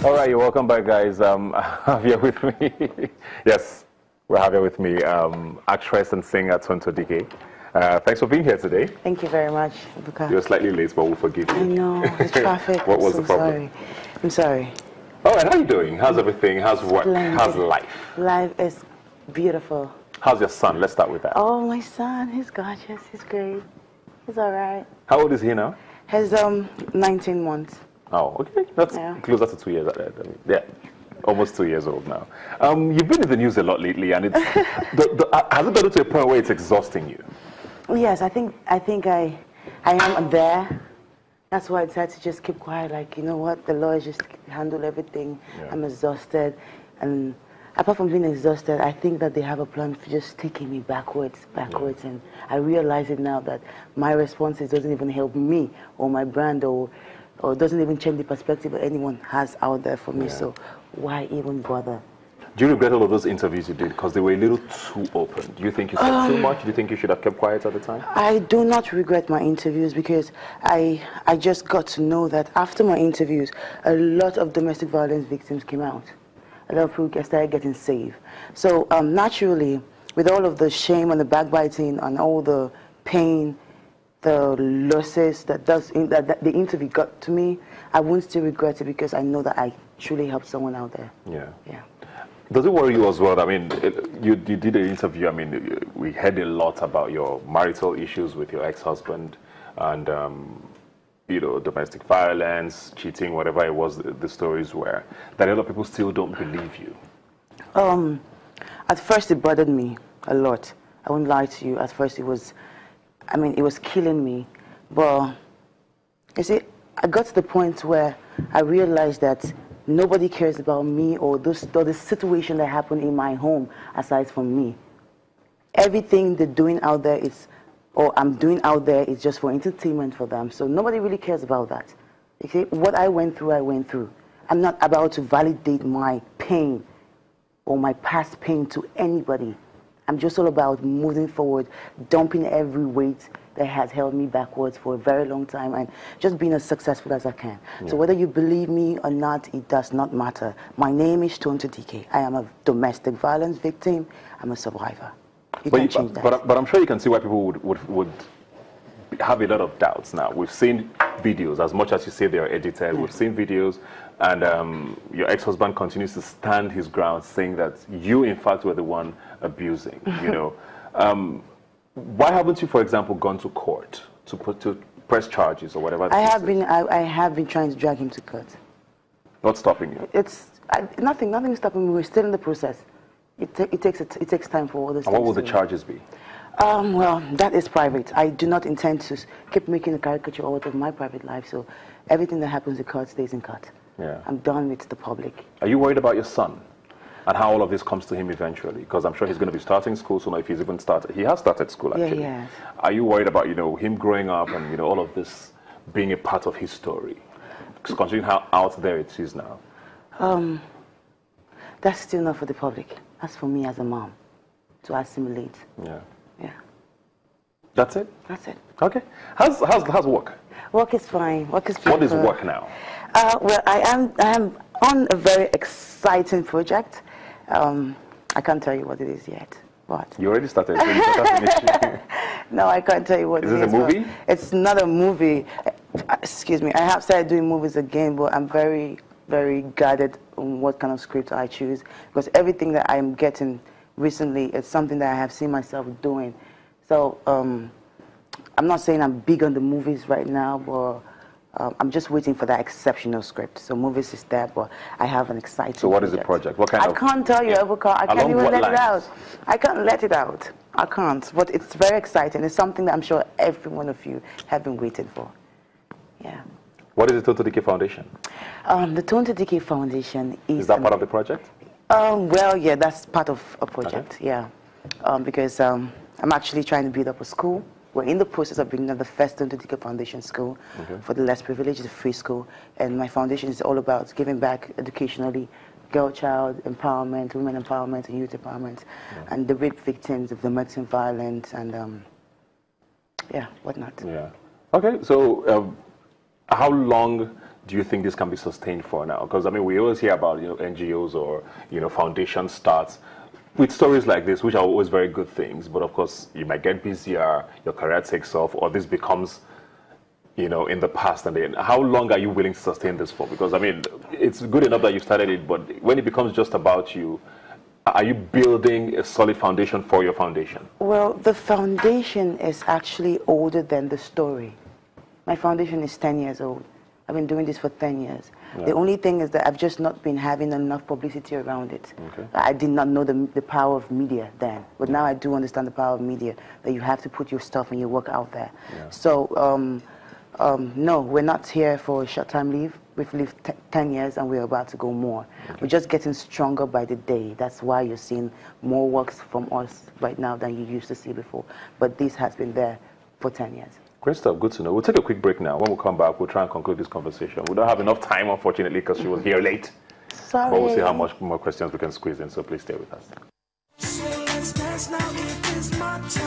All right, you're welcome back, guys. I have here with me. Yes, we have here with me actress and singer TONTO DIKEH. Thanks for being here today. Thank you very much, Buka. You're slightly late, but we'll forgive you. I know, the traffic. What was the problem? I'm sorry. All right, how are you doing? How's everything? How's work? Splendid. How's life? Life is beautiful. How's your son? Let's start with that. Oh, my son, he's gorgeous. He's great. He's all right. How old is he now? He's 19 months. Oh, okay. That's closer to 2 years. Yeah, almost 2 years old now. You've been in the news a lot lately, and it's has it gotten to a point where it's exhausting you? Yes, I think I am there. That's why I decided to just keep quiet. Like, you know what, the lawyers just handle everything. Yeah. I'm exhausted, and apart from being exhausted, I think that they have a plan for just taking me backwards, yeah. And I realize it now that my responses doesn't even help me or my brand or doesn't even change the perspective that anyone has out there for me. Yeah. So why even bother? Do you regret all of those interviews you did because they were a little too open? Do you think you said too much? Do you think you should have kept quiet at the time? I do not regret my interviews because I just got to know that after my interviews, a lot of domestic violence victims came out. A lot of people started getting saved. So naturally, with all of the shame and the backbiting and all the pain, the losses that the interview got to me, I won't still regret it because I know that I truly helped someone out there. Yeah. Yeah. Does it worry you as well? I mean, you did an interview. I mean, we heard a lot about your marital issues with your ex-husband and, you know, domestic violence, cheating, whatever it was, the stories were, that a lot of people still don't believe you. At first, it bothered me a lot. I won't lie to you. At first, it was killing me. But, you see, I got to the point where I realized that nobody cares about me or the situation that happened in my home aside from me. Everything they're doing out there is, or I'm doing out there, is just for entertainment for them. So nobody really cares about that. Okay? What I went through, I went through. I'm not about to validate my pain or my past pain to anybody. I'm just all about moving forward, dumping every weight that has held me backwards for a very long time and just being as successful as I can. Yeah. So whether you believe me or not, it does not matter. My name is TONTO DIKEH. I am a domestic violence victim. I'm a survivor. You can't change that. But I'm sure you can see why people would have a lot of doubts now. We've seen videos, as much as you say they are edited, we've seen videos, and your ex-husband continues to stand his ground, saying that you, in fact, were the one abusing, you know. Why haven't you, for example, gone to court to press charges or whatever? I have been trying to drag him to court. What's stopping you? Nothing is stopping me. We're still in the process. It takes time for all this. And what will the charges be? Well, that is private. I do not intend to keep making a caricature out of my private life. So everything that happens in court stays in court. Yeah. I'm done with the public. Are you worried about your son and how all of this comes to him eventually? Because I'm sure he's going to be starting school soon, if he's even started. He has started school, actually. Yeah, yes. Are you worried about, you know, him growing up and, you know, all of this being a part of his story? Considering how out there it is now. That's still not for the public. That's for me as a mom to assimilate. Yeah. Yeah. That's it? That's it. Okay. How's work? Work is fine. Work is fine. What is work now? Well, I am on a very exciting project. I can't tell you what it is yet. What? You already started, so you better No, I can't tell you what it is. Is this a movie? It's not a movie. Excuse me. I have started doing movies again, but I'm very, very guarded on what kind of script I choose, because everything that I'm getting recently is something that I have seen myself doing. So I'm not saying I'm big on the movies right now, but I'm just waiting for that exceptional script. So movies is there, but I have an exciting So what is the project? What kind of... I can't tell you, I can't even let it out. I can't let it out. I can't. But it's very exciting. It's something that I'm sure every one of you have been waiting for. Yeah. What is the TONTO DIKEH Foundation? The TONTO DIKEH Foundation is... Is that part of the project? Well, yeah, that's part of a project, yeah. Because I'm actually trying to build up a school. We're in the process of bringing up the first TONTO DIKEH Foundation school for the less privileged, a free school. And my foundation is all about giving back educationally, girl-child empowerment, women empowerment, and youth empowerment, and the rape victims of domestic violence and, yeah, whatnot. Yeah. Okay, so how long do you think this can be sustained for now? Because I mean, we always hear about NGOs or foundation starts with stories like this, which are always very good things. But of course, you might get busier, your career takes off, or this becomes in the past. And then how long are you willing to sustain this for? Because I mean, it's good enough that you started it, but when it becomes just about you, are you building a solid foundation for your foundation? Well, the foundation is actually older than the story. My foundation is 10 years old. I've been doing this for 10 years. Yeah. The only thing is that I've just not been having enough publicity around it. Okay. I did not know the power of media then, but now I do understand the power of media, that you have to put your stuff and your work out there. Yeah. So, no, we're not here for a short-time leave. We've lived 10 years and we're about to go more. Okay. We're just getting stronger by the day. That's why you're seeing more works from us right now than you used to see before. But this has been there for 10 years. Great stuff. Good to know. We'll take a quick break now. When we come back, we'll try and conclude this conversation. We don't have enough time, unfortunately, because she was here late. Sorry. But we'll see how much more questions we can squeeze in, so please stay with us.